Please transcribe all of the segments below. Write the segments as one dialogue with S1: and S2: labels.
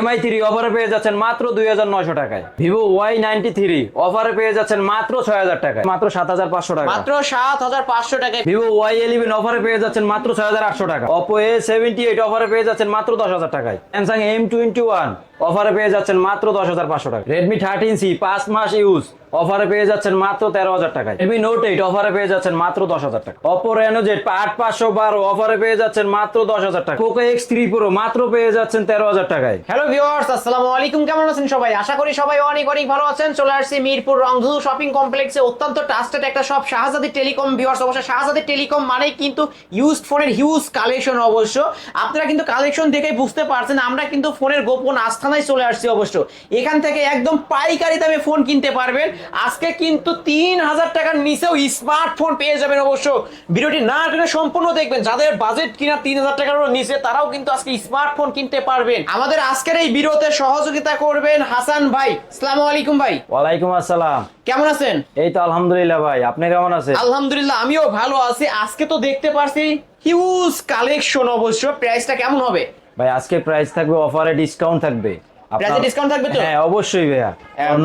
S1: MI3 অফারে পেয়ে যাচ্ছেন মাত্র 2900 টাকায়। Vivo Y93 অফারে পেয়ে যাচ্ছেন মাত্র 6000 টাকায়, মাত্র 7500 টাকা,
S2: মাত্র 7500 টাকায়।
S1: Vivo Y11 অফারে পেয়ে যাচ্ছেন মাত্র 6800 টাকা। Oppo A78 অফারে পেয়ে যাচ্ছেন মাত্র 10000 টাকায়। Samsung M21 অফারে পেয়ে যাচ্ছেন মাত্র 10500 টাকা। Redmi 13C 5 মাস ইউজ অফারে পেয়ে যাচ্ছেন মাত্র 13000 টাকায়। Redmi Note 8 অফারে পেয়ে যাচ্ছেন মাত্র 10000 টাকা। Oppo Reno Z 8512 অফারে পেয়ে যাচ্ছেন মাত্র 10000 টাকা। Poco X3 Pro মাত্র পেয়ে যাচ্ছেন 13000 টাকায়।
S2: হ্যালো ভিউয়ার্স, আসসালামু আলাইকুম। কেমন আছেন সবাই? আশা করি সবাই অনেক অনেক ভালো আছেন। চলে আসছি মিরপুর রংধনু শপিং কমপ্লেক্সে, অত্যন্ত ট্রাস্টেড একটা শপ শাহজাদি টেলিকম। ভিউয়ার্স, অবশ্যই শাহজাদি টেলিকম মানেই কিন্তু ইউজড ফোনের হিউজ কালেকশন। অবশ্য আপনারা কিন্তু কালেকশন দেখেই বুঝতে পারছেন আমরা কিন্তু ফোনের গোপন আস্থানায় চলে আসছি। অবশ্য এখান থেকে একদম পাইকারি দামে ফোন কিনতে পারবেন। আজকে কিন্তু 3000 টাকার নিচেও স্মার্টফোন পেয়ে যাবেন। অবশ্য ভিডিওটি না টেনে সম্পূর্ণ দেখবেন। যাদের বাজেট কিনা 3000 টাকার নিচে তারাও কিন্তু আজকে স্মার্টফোন কিনতে পারবেন। আমাদের আজকের এই ভিডিওতে সহযোগিতা করবেন হাসান ভাই। আসসালামু আলাইকুম ভাই।
S1: ওয়ালাইকুম আসসালাম।
S2: কেমন আছেন?
S1: এই তো আলহামদুলিল্লাহ ভাই, আপনি কেমন আছেন?
S2: আলহামদুলিল্লাহ, আমিও ভালো আছি। আজকে তো দেখতে পারছি হিউজ কালেকশন। অবশ্য প্রাইসটা কেমন হবে
S1: ভাই আজকে প্রাইস থাকবে, অফারে ডিসকাউন্ট থাকবে।
S2: প্রাইসে ডিসকাউন্ট থাকবে তো?
S1: হ্যাঁ অবশ্যই ভাইয়া।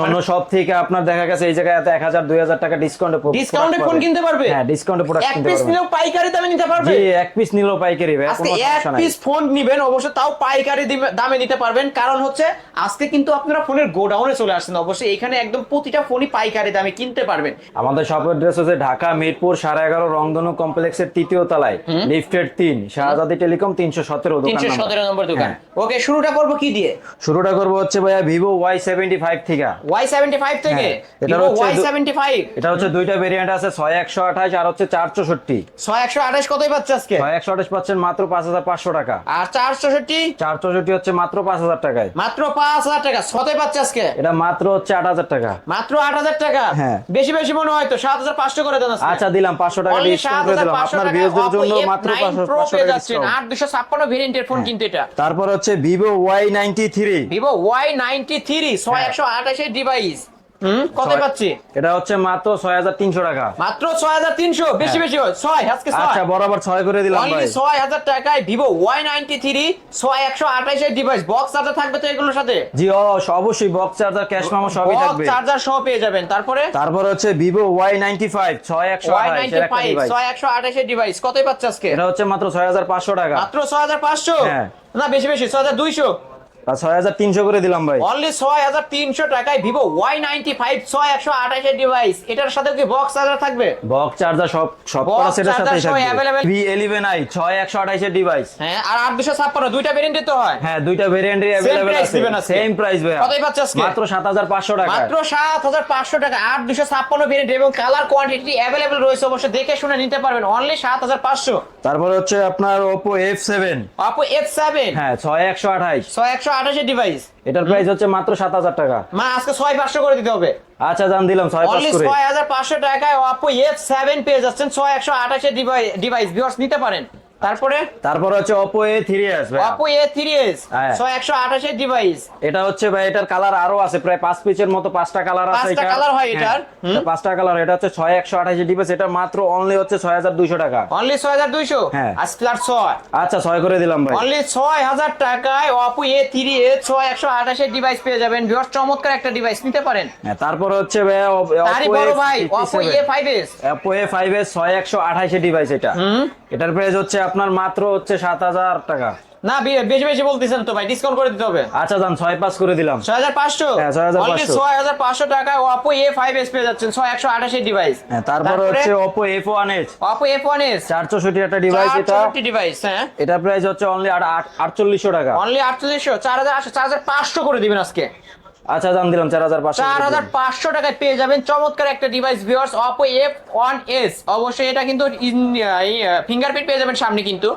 S1: অন্য সব থেকে আপনার দেখা গেছে এই জায়গায় 1000 2000 টাকা
S2: ডিসকাউন্টে ফোন কিনতে পারবে।
S1: হ্যাঁ ডিসকাউন্টে প্রোডাক্ট
S2: এক
S1: কিনতে
S2: পিস
S1: পারবে।
S2: নিলেও পাইকারি দামে নিতে পারবে।
S1: জি, এক পিস নিলেও পাইকারি ভাই,
S2: আজকে
S1: কোনো
S2: এক
S1: সমস্যা নাই।
S2: পিস ফোন নিবেন অবশ্য, তাও পাইকারি দামে নিতে পারবেন। কারণ হচ্ছে আজকে কিন্তু আপনারা ফোনের গোডাউনে চলে আসছেন। অবশ্যই এখানে একদম প্রতিটা ফোনই পাইকারি দামে কিনতে পারবেন।
S1: আমাদের শপ অ্যাড্রেস হচ্ছে ঢাকা মিরপুর 11.5 রংধনু কমপ্লেক্সের 3য় তলায়, লিফটেড 3, শাহজাদি টেলিকম 317 দোকান নাম্বার।
S2: 317 নম্বর দোকান।
S1: হ্যাঁ।
S2: ওকে, শুরুটা করব কি দিয়ে?
S1: শুরুটা করব হচ্ছে ভাইয়া Vivo Y75 থেকে।
S2: Y75 থেকে?
S1: হ্যাঁ, এটা
S2: Vivo
S1: হচ্ছে
S2: Y75
S1: এটা হচ্ছে দুইটা ভেরিয়েন্ট আছে, 6128 আর হচ্ছে 464।
S2: 6128 কতই পাচ্ছে আজকে?
S1: 6128 পাচ্ছেন মাত্র 5500 টাকা।
S2: আর 464?
S1: 464 হচ্ছে মাত্র 5000 টাকায়।
S2: মাত্র 5000 টাকা। কতই পাচ্ছে আজকে?
S1: এটা মাত্র হচ্ছে 8000 টাকা।
S2: মাত্র 8000 টাকা?
S1: হ্যাঁ।
S2: বেশি বেশি মনে হয় তো। 7500 করে দেন আজকে।
S1: আচ্ছা দিলাম 500 টাকা
S2: Only
S1: ডিসকাউন্ট করে দিলাম
S2: 7500
S1: আপনার
S2: টাকায়
S1: ভিউয়ারদের জন্য,
S2: Oppo
S1: মাত্র
S2: F9 Pro
S1: 500
S2: পেয়ে
S1: টাকা
S2: যাচ্ছেন।
S1: ডিসকাউন্ট।
S2: 8256 ভেরিয়েন্টের ফোন কিন্তু এটা।
S1: তারপর হচ্ছে Vivo Y93।
S2: Vivo Y93 6128 এর ডিভাইস। কত পাচ্ছি?
S1: এটা হচ্ছে মাত্র 6300 টাকা।
S2: মাত্র 6300? বেশি বেশি হয় 6 আজকে 6।
S1: আচ্ছা বরাবর 6 করে দিলাম ভাই।
S2: অনলি 6000 টাকায় Vivo Y93 6128 এর ডিভাইস। বক্স চার্জার থাকবে তো এগুলোর সাথে?
S1: জি অবশ্যই, বক্স চার্জার, ক্যাশ মেমো সবই
S2: বক্স
S1: থাকবে।
S2: চার্জার সহ পেয়ে যাবেন।
S1: তারপর হচ্ছে Vivo Y95 6128 এর একটা ডিভাইস।
S2: 6128 এর ডিভাইস কতই পাচ্ছে আজকে?
S1: এটা হচ্ছে মাত্র 6500 টাকা।
S2: মাত্র 6500?
S1: হ্যাঁ।
S2: না বেশি বেশি 6200।
S1: আর 6300 করে দিলাম ভাই।
S2: অনলি 6300 টাকায় Vivo Y95 6128 এর ডিভাইস। এটার সাথে কি বক্স চার্জার থাকবে?
S1: বক্স চার্জার সব
S2: Box
S1: করা সেটার সাথেই
S2: charger সহ
S1: থাকবে।
S2: available।
S1: V11i 6128 এর ডিভাইস।
S2: হ্যাঁ, আর 8256 দুইটা ভেরিয়েন্টে তো হয়।
S1: হ্যাঁ দুইটা ভেরিয়েন্টে
S2: Same
S1: अवेलेबल
S2: price
S1: আছে।
S2: দিবেন আজকে।
S1: সেম প্রাইস ভাই।
S2: কতই পাচ্ছে আজকে?
S1: মাত্র 7500 টাকা।
S2: মাত্র 7500 টাকা। 8256 ভেরিয়েন্ট এবং কালার কোয়ান্টিটি अवेलेबल রয়েছে। অবশ্যই দেখে শুনে নিতে পারবেন। অনলি 7500।
S1: তারপর হচ্ছে আপনার Oppo F7।
S2: Oppo F7
S1: হ্যাঁ 6128।
S2: 6128 এর ডিভাইস।
S1: এটার প্রাইস হচ্ছে মাত্র 7000 টাকা।
S2: আজকে 6500 করে দিতে হবে।
S1: আচ্ছা জান দিলাম 6500
S2: অনলি
S1: করে।
S2: 6500 টাকায় Oppo F7 পেয়ে যাচ্ছেন 6128 এর ডিভাইস। ভিউয়ার্স নিতে পারেন।
S1: তারপর হচ্ছে Oppo A3s ভাই।
S2: Oppo A3s
S1: হ্যাঁ।
S2: 6128 এর ডিভাইস।
S1: এটা হচ্ছে ভাই, এটার কালার আরো আছে, প্রায় 5 পিসের মতো 5টা কালার আছে।
S2: 5টা কালার হয় এটার।
S1: 5টা কালার। এটা হচ্ছে 6128 এর ডিভাইস। এটা মাত্র অনলি হচ্ছে 6200 টাকা।
S2: অনলি 6200?
S1: হ্যাঁ।
S2: আজ প্লাস 6।
S1: আচ্ছা 6 করে দিলাম ভাই।
S2: অনলি 6000 টাকায় Oppo A3s 6128 এর ডিভাইস পেয়ে যাবেন। ভিউয়ার্স চমৎকার একটা ডিভাইস নিতে পারেন।
S1: হ্যাঁ তারপর হচ্ছে ভাই
S2: তারই বড় ভাই Oppo A5s।
S1: Oppo A5s 6128 এর ডিভাইস এটা। এটার প্রাইস হচ্ছে আপনার মাত্র হচ্ছে 7000 টাকা।
S2: না বেশি বেশি বলতেছেন তো ভাই, ডিসকাউন্ট করে দিতে হবে।
S1: আচ্ছা জান 6500 করে দিলাম।
S2: 6500?
S1: হ্যাঁ 6500।
S2: অনলি 6500 টাকায় Oppo A5s পেয়ে যাচ্ছেন 6128 এর ডিভাইস।
S1: হ্যাঁ তারপর হচ্ছে Oppo F1s।
S2: Oppo F1s
S1: 464 একটা ডিভাইস এটা।
S2: 464 ডিভাইস। হ্যাঁ,
S1: এটার প্রাইস হচ্ছে অনলি 4800 টাকা।
S2: অনলি 4800। 4500 করে দিবেন আজকে।
S1: আচ্ছা জান দিলাম 4500।
S2: 4500 টাকায় পেয়ে যাবেন চমৎকার একটা ডিভাইস। Viewers Oppo F1s। অবশ্যই এটা কিন্তু ফিঙ্গারপ্রিন্ট পেয়ে যাবেন সামনে কিন্তু।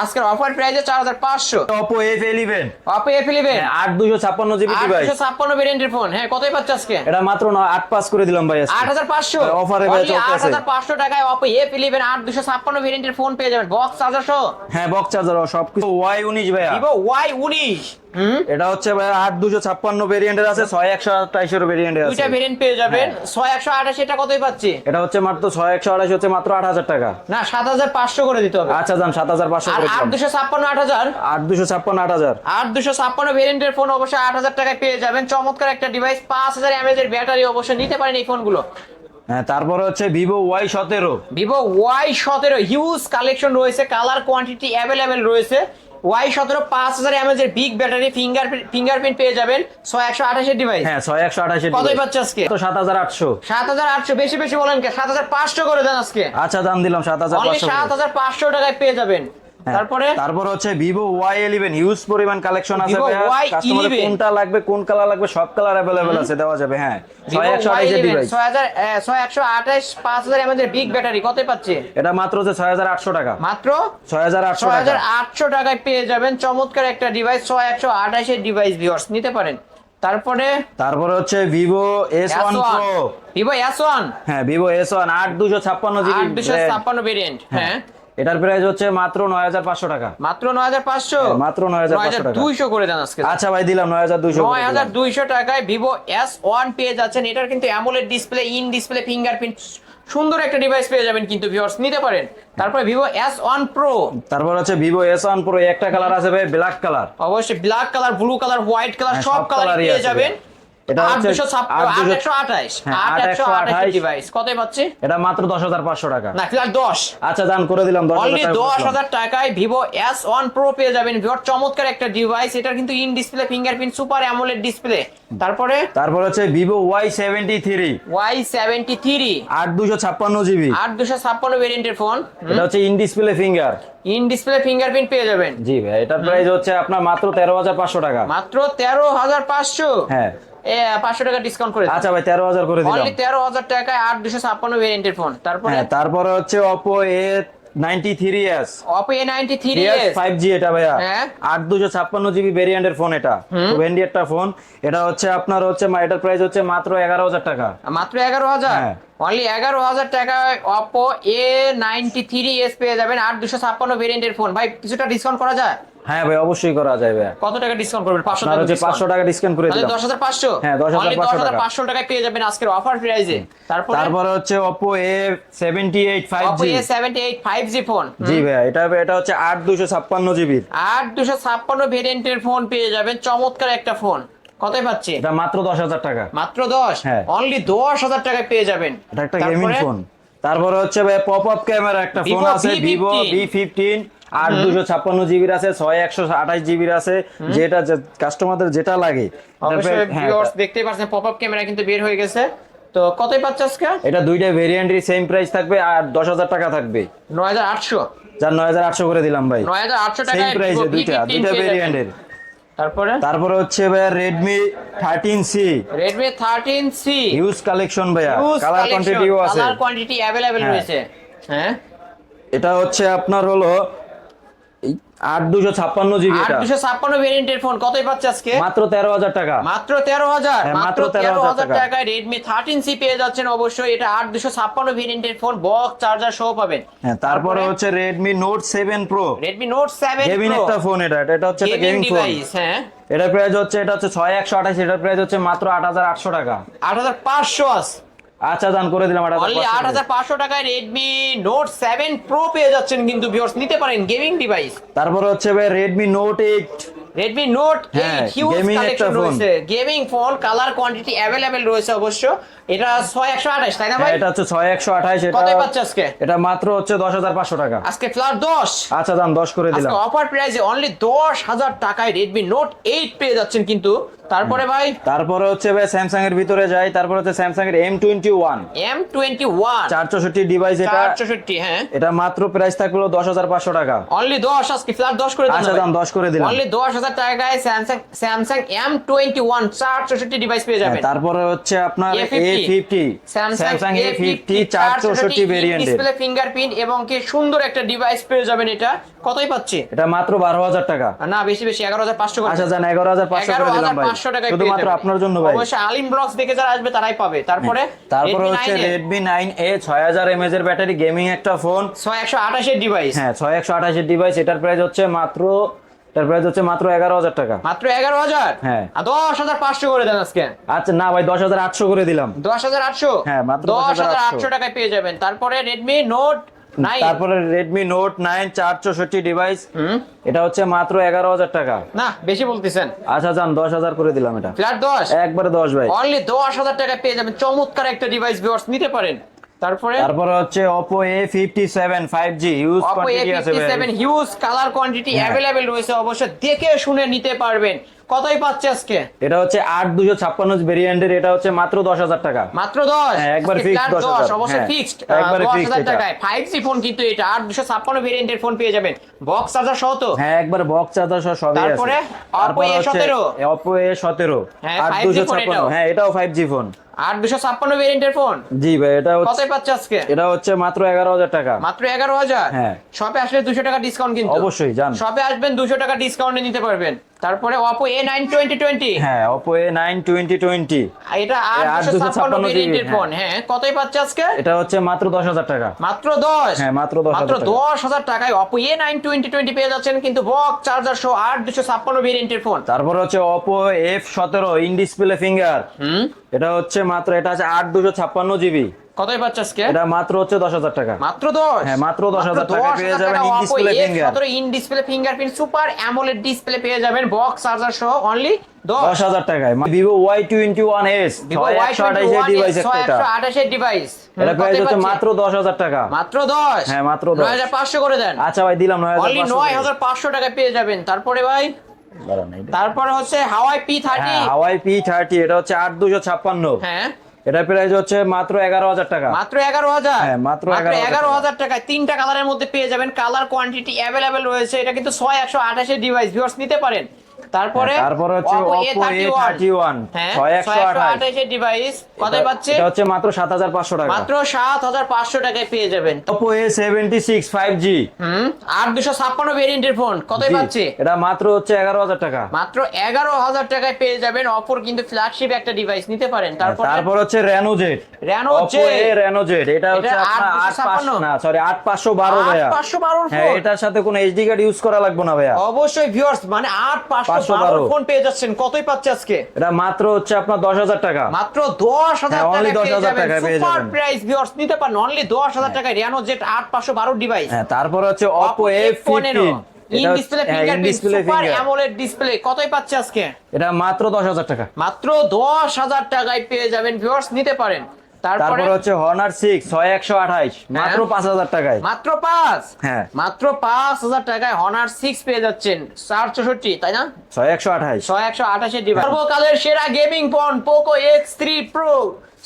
S2: আজকের অফার প্রাইসে 4500।
S1: Oppo F11।
S2: Oppo F11
S1: 8256 GB device.
S2: 8256 ভেরিয়েন্টের ফোন। হ্যাঁ কতই পাচ্ছে আজকে?
S1: এটা মাত্র 8500 করে দিলাম ভাই আজকে।
S2: 8500?
S1: অফারে ভাই চলতেছে।
S2: 8500 টাকায় Oppo F11 8256 ভেরিয়েন্টের ফোন পেয়ে যাবেন বক্স চার্জার সহ।
S1: হ্যাঁ বক্স চার্জার সবকিছু। Y19 ভাইয়া।
S2: Vivo Y19
S1: এটা হচ্ছে ভাই 8256 ভেরিয়েন্টের আছে, 6128 এর ভেরিয়েন্টের আছে।
S2: দুইটা ভেরিয়েন্ট পেয়ে যাবেন। 6128 এটা কতই পাচ্ছি?
S1: এটা হচ্ছে মাত্র 6128 হচ্ছে মাত্র 8000 টাকা।
S2: না 7500 করে দিতে হবে।
S1: আচ্ছা যান 7500
S2: আর
S1: করে দিলাম।
S2: 8256 8000
S1: 8256 8000।
S2: 8256 ভেরিয়েন্টের ফোন অবশ্যই 8000 টাকায় পেয়ে যাবেন। চমৎকার একটা ডিভাইস, 5000 mAh এর ব্যাটারি, অবশ্যই নিতে পারেন এই ফোনগুলো।
S1: হ্যাঁ, তারপরে হচ্ছে Vivo Y17।
S2: Vivo Y17 huge collection রয়েছে, কালার কোয়ান্টিটি অ্যাভেলেবেল রয়েছে। Y17 5000 mAh এর বিগ ব্যাটারি, ফিঙ্গারপ্রিন্ট পেয়ে যাবেন। 6128 এর ডিভাইস।
S1: হ্যাঁ 6128 এর
S2: কতই পাচ্ছে আজকে?
S1: তো 7800।
S2: 7800 বেশি বেশি বলেন কে? 7500 করে দেন আজকে।
S1: আচ্ছা দাম দিলাম
S2: অনলি
S1: 7500।
S2: 7500 টাকায় পেয়ে যাবেন।
S1: তারপরে হচ্ছে ভিভো Y11 হিউজ পরিমাণ কালেকশন আছে
S2: Vivo
S1: ভাইয়া।
S2: Y11
S1: কাস্টমারের কোনটা লাগবে, কোন কালার লাগবে, সব কালার अवेलेबल আছে, দেওয়া যাবে। হ্যাঁ 6128 এর ডিভাইস।
S2: 6128 5000 mAh এর বিগ ব্যাটারি কতই পাচ্ছে?
S1: এটা মাত্র হচ্ছে 6800 টাকা।
S2: মাত্র
S1: 6800 টাকা।
S2: 6800 টাকায় পেয়ে যাবেন চমৎকার একটা ডিভাইস। 6128 এর ডিভাইস ভিউয়ার্স নিতে পারেন। তারপরে
S1: হচ্ছে Vivo S1 Pro।
S2: Vivo S1।
S1: হ্যাঁ ভিভো S1 8256 জিবি
S2: 8256 ভেরিয়েন্ট। হ্যাঁ
S1: এটার প্রাইস হচ্ছে মাত্র 9500 টাকা।
S2: মাত্র 9500।
S1: মাত্র 9500 টাকা।
S2: 9200 করে দেন আজকে।
S1: আচ্ছা ভাই দিলাম 9200 করে দিলাম।
S2: 9200 টাকায় ভিভো S1 পেয়ে যাচ্ছেন। এটার কিন্তু AMOLED display, in display fingerprint, সুন্দর একটা ডিভাইস পেয়ে যাবেন কিন্তু ভিউয়ার্স নিতে পারেন। তারপরে ভিভো S1 Pro।
S1: তারপর হচ্ছে ভিভো S1 Pro, একটা কালার আছে ভাই ব্ল্যাক কালার।
S2: অবশ্যই black colour, blue colour, white colour, সব কালার পেয়ে যাবেন।
S1: এটা হচ্ছে
S2: 8228 ডিভাইস কতই পাচ্ছে?
S1: এটা মাত্র 10500 টাকা।
S2: না ফিলহাল 10।
S1: আচ্ছা দাম করে দিলাম 10000
S2: অনলি
S1: টাকা।
S2: 10000 টাকায় ভিভো S1 Pro পেয়ে যাবেন। ভিভোর চমৎকার একটা ডিভাইস, এটা কিন্তু in display fingerprint, super AMOLED display. তারপর
S1: হচ্ছে ভিভো Y73।
S2: Y73
S1: 8256 জিবি
S2: 8256 ভেরিয়েন্টের ফোন।
S1: এটা হচ্ছে in display finger.
S2: In display fingerprint পেয়ে যাবেন।
S1: জি ভাই, এটার প্রাইস হচ্ছে আপনার মাত্র 13500 টাকা।
S2: মাত্র 13500।
S1: হ্যাঁ
S2: 500 টাকা ডিসকাউন্ট করে
S1: আচ্ছা ভাই 13000 করে দিলাম।
S2: অনলি 13000 টাকায় 8256 ভেরিয়েন্টের ফোন।
S1: তারপরে হচ্ছে Oppo A93s।
S2: Oppo A93s
S1: 5G এটা ভাইয়া।
S2: হ্যাঁ
S1: 8256 জিবি ভেরিয়েন্টের ফোন, এটা খুব হ্যান্ডি একটা ফোন। এটা হচ্ছে আপনার হচ্ছে এটার প্রাইস হচ্ছে মাত্র 11000 টাকা।
S2: মাত্র 11000।
S1: হ্যাঁ
S2: অনলি 11000 টাকায় Oppo A93s পেয়ে যাবেন 8256 ভেরিয়েন্টের ফোন। ভাই কিছুটা ডিসকাউন্ট করা যায়?
S1: হ্যাঁ ভাই অবশ্যই করা যায় ভাই।
S2: কত টাকা ডিসকাউন্ট করবেন? 500 টাকা।
S1: 500 টাকা ডিসকাউন্ট করে দিলাম।
S2: 10500।
S1: হ্যাঁ
S2: 10500 টাকায় পেয়ে যাবেন আজকের অফার প্রাইসে।
S1: তারপরে হচ্ছে Oppo A78 5G।
S2: Oppo A78 5G phone.
S1: জি ভাই, এটা হচ্ছে 8256 জিবি
S2: 8256 ভেরিয়েন্টের ফোন পেয়ে যাবেন। চমৎকার একটা ফোন কতই পাচ্ছে?
S1: এটা মাত্র 10000 টাকা।
S2: মাত্র 10।
S1: হ্যাঁ
S2: অনলি 10000 টাকায় পেয়ে যাবেন।
S1: এটা একটা গেমিং ফোন। তারপরে হচ্ছে ভাই পপ আপ ক্যামেরা একটা ফোন আছে Vivo V15 8256 জিবির আছে, 6128 জিবির আছে, যেটা কাস্টমারদের যেটা লাগে।
S2: অবশ্যই ভিউয়ার্স দেখতেই পাচ্ছেন পপ আপ ক্যামেরা কিন্তু বের হয়ে গেছে। তো কতই পাচ্ছে আজকে?
S1: এটা দুইটা ভেরিয়েন্টই সেম প্রাইস থাকবে আর 10000 টাকা থাকবে।
S2: 9800।
S1: যার 9800 করে দিলাম ভাই।
S2: 9800 টাকায়
S1: সেম প্রাইসে দুইটা ভেরিয়েন্টের। তারপরে হচ্ছে ভাই Redmi 13C।
S2: Redmi 13C
S1: huge collection ভাইয়া, কালার কোয়ান্টিটিও আছে,
S2: কালার কোয়ান্টিটি अवेलेबल রয়েছে। হ্যাঁ
S1: এটা হচ্ছে আপনার হলো 8256 জিবি। এটা
S2: 8256 ভেরিয়েন্টের ফোন কতই পাচ্ছে আজকে?
S1: মাত্র 13000 টাকা।
S2: মাত্র 13000। মাত্র 13000
S1: টাকা
S2: টাকায় Redmi 13C পেয়ে যাচ্ছেন। অবশ্যই এটা 8256 ভেরিয়েন্টের ফোন, বক্স চার্জার সহ পাবেন।
S1: হ্যাঁ তারপরে হচ্ছে Redmi Note 7 Pro।
S2: Redmi Note 7 Pro
S1: gaming একটা ফোন। এটা হচ্ছে একটা গেমিং ফোন।
S2: হ্যাঁ
S1: এটার প্রাইস হচ্ছে 6128, এটার প্রাইস হচ্ছে মাত্র 8800 টাকা।
S2: 8500 আছে।
S1: আচ্ছা দান করে দিলাম
S2: 8500 টাকায় Redmi Note 7 Pro পেয়ে যাচ্ছেন কিন্তু ভিউয়ার্স নিতে পারেন গেমিং ডিভাইস।
S1: তারপর হচ্ছে ভাই Redmi Note 8।
S2: Redmi Note 8 huge collection রয়েছে, gaming phone, colour quantity available রয়েছে অবশ্য। এটা 6128 তাই না ভাই?
S1: এটা হচ্ছে 6128। এটা
S2: কতই পাচ্ছে আজকে?
S1: এটা মাত্র হচ্ছে 10500 টাকা।
S2: আজকে ফ্ল্যাট 10।
S1: আচ্ছা দাম 10 করে দিলাম।
S2: আজকে অফার প্রাইসে অনলি 10000 টাকায় Redmi Note 8 পেয়ে যাচ্ছেন কিন্তু। তারপরে ভাই
S1: তারপরে হচ্ছে ভাই Samsung এর ভিতরে যাই। তারপর হচ্ছে Samsung এর M21 464 ডিভাইস। এটা
S2: 464 হ্যাঁ
S1: এটা মাত্র প্রাইস থাকলো 10500 টাকা।
S2: অনলি 10 আজকে ফ্ল্যাট 10 করে দিলাম।
S1: আচ্ছা দাম 10 করে দিলাম।
S2: অনলি 10000 টাকায় Samsung M21 464 ডিভাইস পেয়ে যাবেন।
S1: তারপরে হচ্ছে আপনার A50 Samsung A50 464 variant,
S2: display fingerprint এবং কি সুন্দর একটা ডিভাইস পেয়ে যাবেন। এটা কতই পাচ্ছে?
S1: এটা মাত্র 12000 টাকা।
S2: না বেশি 11500 করে।
S1: আচ্ছা জান 11500 করে দিলাম ভাই, শুধুমাত্র আপনার জন্য ভাই।
S2: অবশ্যই আলিম ব্লগস দেখে যারা আসবে তারাই পাবে। তারপরে
S1: হচ্ছে Redmi 9A 6000 mAh এর ব্যাটারি, গেমিং একটা ফোন,
S2: 6128 এর ডিভাইস।
S1: হ্যাঁ 6128 এর ডিভাইস। এটার প্রাইস হচ্ছে মাত্র এটার প্রাইস হচ্ছে মাত্র 11,000 টাকা।
S2: মাত্র 11,000?
S1: হ্যাঁ।
S2: 10,500 করে দেন আজকে।
S1: আচ্ছা না ভাই, 10,800 করে দিলাম।
S2: 10,800?
S1: হ্যাঁ, মাত্র
S2: 10,800 টাকায় পেয়ে যাবেন। তারপরে Redmi Note 9।
S1: তারপরে Redmi Note 9 464 ডিভাইস, এটা হচ্ছে মাত্র 11,000 টাকা।
S2: না, বেশি বলতেছেন।
S1: আচ্ছা যান, 10,000 করে দিলাম এটা।
S2: ফ্ল্যাট 10?
S1: একবারে 10 ভাই।
S2: অনলি 10,000 টাকায় পেয়ে যাবেন চমৎকার একটা ডিভাইস, ভিউয়ার্স নিতে পারেন। তারপরে
S1: হচ্ছে Oppo A57 5G use
S2: Oppo
S1: quantity আছে ভাই।
S2: A57 হিউজ কালার কোয়ান্টিটি
S1: হ্যাঁ।
S2: अवेलेबल রয়েছে, অবশ্যই দেখে শুনে নিতে পারবেন। কতই পাচ্ছে আজকে?
S1: এটা হচ্ছে 8256 ভেরিয়েন্টের, এটা হচ্ছে মাত্র 10,000 টাকা।
S2: মাত্র 10?
S1: হ্যাঁ, একবার
S2: আজকে
S1: fixed
S2: flat
S1: 10,000
S2: অবশ্যই
S1: হ্যাঁ,
S2: ফিক্সড।
S1: একবারে fixed
S2: 10,000
S1: এটা।
S2: টাকায় 5G ফোন কিন্তু এটা 8256 ভেরিয়েন্টের ফোন পেয়ে যাবেন, বক্স চার্জার সহ তো।
S1: হ্যাঁ, একবার বক্স চার্জার সহ সবই আছে।
S2: তারপরে Oppo A17?
S1: Oppo A17
S2: হ্যাঁ, 5G ফোন
S1: 8256
S2: এটাও।
S1: হ্যাঁ, এটাও 5G ফোন।
S2: 8256 ভেরিয়েন্টের ফোন?
S1: জি ভাই, এটা হচ্ছে
S2: কতই পাচ্ছে আজকে?
S1: এটা হচ্ছে মাত্র 11,000 টাকা।
S2: মাত্র 11,000?
S1: হ্যাঁ।
S2: শপে আসলে 200 টাকা ডিসকাউন্ট কিন্তু।
S1: অবশ্যই যান।
S2: শপে আসবেন 200 টাকা ডিসকাউন্টে নিতে পারবেন। তারপরে Oppo A9 2020?
S1: হ্যাঁ, Oppo A9 2020
S2: এটা 8256 ভেরিয়েন্টের ফোন। হ্যাঁ, কতই পাচ্ছে আজকে?
S1: এটা হচ্ছে মাত্র 10,000 টাকা।
S2: মাত্র 10?
S1: হ্যাঁ, মাত্র 10,000
S2: মাত্র
S1: টাকা।
S2: 10,000 টাকায় Oppo A9 2020 পেয়ে যাচ্ছেন কিন্তু বক্স চার্জার সহ 8256 ভেরিয়েন্টের ফোন।
S1: তারপর হচ্ছে Oppo F17 in display finger, এটা হচ্ছে মাত্র, এটা আছে 8256 জিবি,
S2: কতই পাচ্ছে আজকে?
S1: এটা মাত্র হচ্ছে 10,000 টাকা।
S2: মাত্র 10?
S1: হ্যাঁ, মাত্র 10,000 টাকা পেয়ে যাবেন in
S2: Oppo
S1: display finger.
S2: F17 in display fingerprint super AMOLED display পেয়ে যাবেন বক্স চার্জার সহ অনলি
S1: 10,000 টাকায়। Vivo Y21s
S2: Vivo
S1: 628 এর ডিভাইস একটা এটা।
S2: 628 এর ডিভাইস।
S1: এটা প্রাইস হচ্ছে মাত্র 10,000 টাকা।
S2: মাত্র 10?
S1: হ্যাঁ, মাত্র 10।
S2: 9,500 করে দেন।
S1: আচ্ছা ভাই, দিলাম
S2: অনলি
S1: 9,500।
S2: 9,500 টাকা পেয়ে যাবেন। তারপরে ভাই, তারপরে হচ্ছে হাওয়াই P30।
S1: হাওয়াই P30, এটা হচ্ছে 8256।
S2: হ্যাঁ,
S1: এটা প্রাইস হচ্ছে মাত্র 11,000 টাকা।
S2: মাত্র 11,000?
S1: হ্যাঁ, মাত্র
S2: 11,000 টাকায় তিনটা কালারের মধ্যে পেয়ে যাবেন, কালার কোয়ান্টিটি अवेलेबल রয়েছে। এটা কিন্তু 6128 এর ডিভাইস, ভিউয়ার্স নিতে পারেন। তারপরে
S1: হচ্ছে Oppo A31
S2: হ্যাঁ,
S1: 6128
S2: 628 এর ডিভাইস, কতই পাচ্ছে?
S1: এটা হচ্ছে মাত্র 7,500 টাকা।
S2: মাত্র 7,500 টাকায় পেয়ে যাবেন।
S1: Oppo A76 5G
S2: 8256 ভেরিয়েন্টের ফোন, কতই
S1: জি,
S2: পাচ্ছে?
S1: এটা মাত্র হচ্ছে 11,000 টাকা।
S2: মাত্র 11,000 টাকায় পেয়ে যাবেন। অপর কিন্তু ফ্ল্যাগশিপ একটা ডিভাইস নিতে পারেন।
S1: তারপর হচ্ছে Reno Z,
S2: Reno Z,
S1: Reno Z, এটা হচ্ছে আপনার
S2: 8,556
S1: না সরি 8,512 ভাইয়া।
S2: 8,512
S1: হ্যাঁ,
S2: ফোন।
S1: এটার সাথে কোনো এইচডি কার্ড ইউজ করা লাগবে না ভাইয়া।
S2: অবশ্যই ভিউয়ার্স, মানে 8,512 ফোন পেয়ে যাচ্ছেন। কতই পাচ্ছে আজকে?
S1: এটা মাত্র হচ্ছে আপনার 10,000 টাকা।
S2: মাত্র 10,000
S1: হ্যাঁ, only
S2: টাকায় পেয়ে
S1: 10,000
S2: যাবেন।
S1: টাকায় পেয়ে
S2: সুপার
S1: যাবেন।
S2: প্রাইস ভিউয়ার্স, নিতে পারেন অনলি 10,000 টাকায় Reno Z 8,512 ডিভাইস।
S1: হ্যাঁ, তারপর হচ্ছে Oppo A15
S2: in display fingerprint super AMOLED display, কতই পাচ্ছে আজকে?
S1: এটা মাত্র 10,000 টাকা।
S2: মাত্র 10,000 টাকায় পেয়ে যাবেন, ভিউয়ার্স নিতে পারেন।
S1: তারপর হচ্ছে Honor 6 6128 মাত্র 5,000 টাকায়।
S2: মাত্র 5?
S1: হ্যাঁ,
S2: মাত্র 5,000 টাকায় Honor 6 পেয়ে যাচ্ছেন 464, তাই না?
S1: 6128
S2: 6128 এর ডিভাইস। সর্বকালের সেরা gaming phone Poco X3 Pro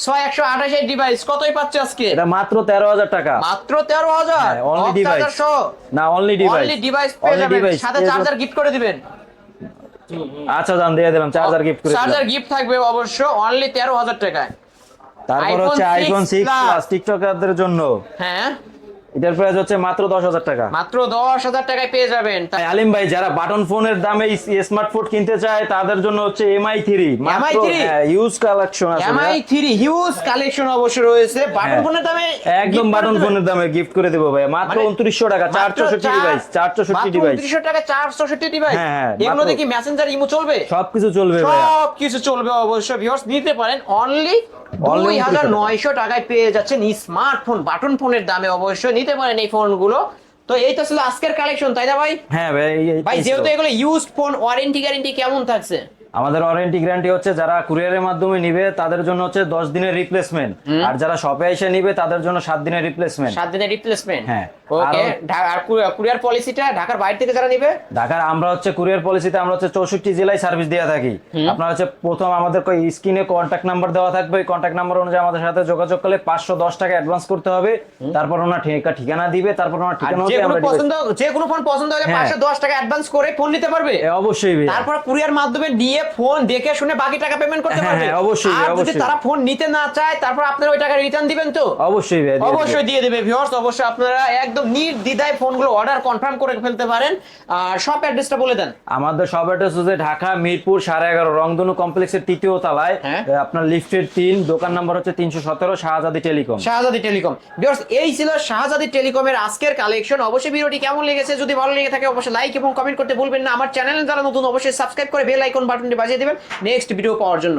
S2: 6128 এর ডিভাইস, কতই পাচ্ছে আজকে?
S1: এটা মাত্র 13,000 টাকা।
S2: মাত্র 13,000?
S1: হ্যাঁ, only device।
S2: চার্জার সহ?
S1: না, অনলি ডিভাইস।
S2: অনলি ডিভাইস পেয়ে যাবেন, সাথে চার্জার গিফট করে দিবেন।
S1: আচ্ছা জান, দিয়ে দিলাম চার্জার গিফট করে
S2: চার্জার
S1: দিলাম।
S2: গিফট থাকবে অবশ্য অনলি 13,000 টাকায়।
S1: তারপর হচ্ছে iPhone 6 Plus টিকটকারদের জন্য,
S2: হ্যাঁ,
S1: এটার প্রাইস হচ্ছে মাত্র 10,000 টাকা।
S2: মাত্র 10,000 টাকায় পেয়ে যাবেন।
S1: তাই আলিম ভাই, যারা বাটন ফোনের দামে স্মার্টফোন কিনতে চায় তাদের জন্য হচ্ছে MI3 মাত্র ইউজ কালেকশন আছে।
S2: MI3 হিউজ কালেকশন অবশ্য রয়েছে বাটন ফোনের দামে,
S1: একদম বাটন ফোনের দামে গিফট করে দেব ভাই, মাত্র 2900 টাকা 464 ডিভাইস, 464 ডিভাইস,
S2: 2900 টাকা 464 ডিভাইস।
S1: হ্যাঁ,
S2: এগুলো দেখি মেসেঞ্জার ইমো চলবে,
S1: সবকিছু চলবে ভাই,
S2: সবকিছু চলবে অবশ্য। ভিউয়ার্স নিতে পারেন অনলি 2,900 টাকায় পেয়ে যাচ্ছেন স্মার্টফোন বাটন ফোনের দামে, অবশ্য নিতে পারেন এই ফোনগুলো। তো এই তো ছিল আজকের কালেকশন, তাই না ভাই?
S1: হ্যাঁ ভাই,
S2: ভাই যেহেতু এগুলো ইউজড ফোন, ওয়ারেন্টি গ্যারান্টি কেমন থাকছে?
S1: আমাদের ওয়ারেন্টি গ্যারান্টি হচ্ছে যারা কুরিয়ারের মাধ্যমে নিবে তাদের জন্য হচ্ছে 10 দিনের রিপ্লেসমেন্ট, আর যারা শপে এসে নিবে তাদের জন্য 7 দিনের রিপ্লেসমেন্ট।
S2: 7 দিনের রিপ্লেসমেন্ট?
S1: হ্যাঁ।
S2: ওকে। আর কুরিয়ার পলিসিটা ঢাকার বাইরে থেকে যারা নিবে?
S1: ঢাকার আমরা হচ্ছে কুরিয়ার পলিসিতে আমরা হচ্ছে 64 জেলায় সার্ভিস দিয়ে থাকি। আপনারা হচ্ছে প্রথম আমাদের স্ক্রিনে কন্ট্যাক্ট নাম্বার দেওয়া থাকবে, এই কন্ট্যাক্ট নাম্বার অনুযায়ী আমাদের সাথে যোগাযোগ করলে 510 টাকা অ্যাডভান্স করতে হবে। তারপর ওনার ঠিকানা দিবে, তারপর ওনার ঠিকানা অনুযায়ী আমরা
S2: যে কোনো ফোন পছন্দ হলে 510 টাকা অ্যাডভান্স করে ফোন নিতে পারবে।
S1: অবশ্যই ভাই।
S2: তারপর কুরিয়ার মাধ্যমে নিয়ে ফোন দেখে শুনে বাকি টাকা পেমেন্ট করতে
S1: হ্যাঁ,
S2: পারবে।
S1: হ্যাঁ, অবশ্যই,
S2: আর যদি
S1: অবশ্যই।
S2: তারা ফোন নিতে না চায় তারপর আপনারা ওই টাকা রিটার্ন দিবেন তো?
S1: অবশ্যই ভাই, দিয়ে দিবে।
S2: অবশ্যই দিয়ে দেবে ভিউয়ার্স। অবশ্যই আপনারা একদম নির্দ্বিধায় ফোনগুলো অর্ডার কনফার্ম করে ফেলতে পারেন। আর শপ অ্যাড্রেসটা বলে দেন।
S1: আমাদের সব অ্যাড্রেস হচ্ছে ঢাকা মিরপুর 11.5 রংধনু কমপ্লেক্সের 3য় তলায়।
S2: হ্যাঁ।
S1: আপনার লিফটের 3, দোকান নাম্বার হচ্ছে 317 শাহজাদি টেলিকম।
S2: শাহজাদি টেলিকম। ভিউয়ার্স এই ছিল শাহজাদি টেলিকমের আজকের কালেকশন। অবশ্যই ভিডিওটি কেমন লেগেছে, যদি ভালো লেগে থাকে অবশ্যই লাইক এবং কমেন্ট করতে ভুলবেন না। আমার চ্যানেলে যারা নতুন অবশ্যই সাবস্ক্রাইব করে বেল আইকন বাটনটি বাজিয়ে দিবেন নেক্সট ভিডিও পাওয়ার জন্য।